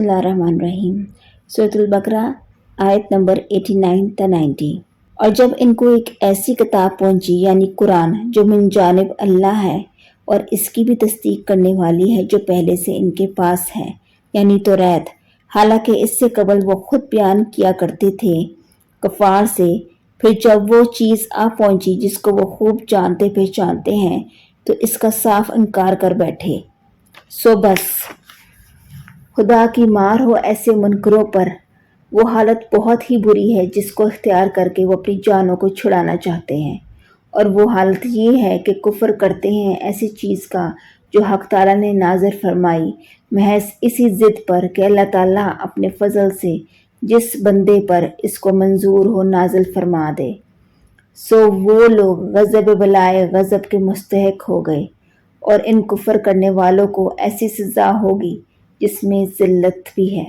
बिस्मिल्लाहिर्रहमानिर्रहीम। सूरह बकरा आयत नंबर 89 ta 90। और जब इनको एक ऐसी किताब पहुंची यानी कुरान जो मिन जानिब अल्लाह है और इसकी भी तस्दीक करने वाली है जो पहले से इनके पास है यानी तौरात, हालांकि इससे कबल वो खुद बयान किया करते थे कफार से, फिर जब वो चीज़ आ पहुंची जिसको वो खूब जानते पहचानते हैं तो इसका साफ इनकार कर बैठे। सो बस खुदा की मार हो ऐसे मुनकरों पर। वो हालत बहुत ही बुरी है जिसको इख्तियार करके वो अपनी जानों को छुड़ाना चाहते हैं, और वो हालत ये है कि कुफ्र करते हैं ऐसी चीज़ का जो हक ताला ने नाज़िल फरमाई महज इसी ज़िद पर कि अल्लाह ताला अपने फ़ज़ल से जिस बंदे पर इसको मंजूर हो नाज़िल फरमा दे। सो वो लोग गज़ब बलाए गज़ब के मुस्तहिक हो गए, और इन कुफ्र करने वालों को ऐसी सज़ा होगी जिसमें ज़िल्लत भी है।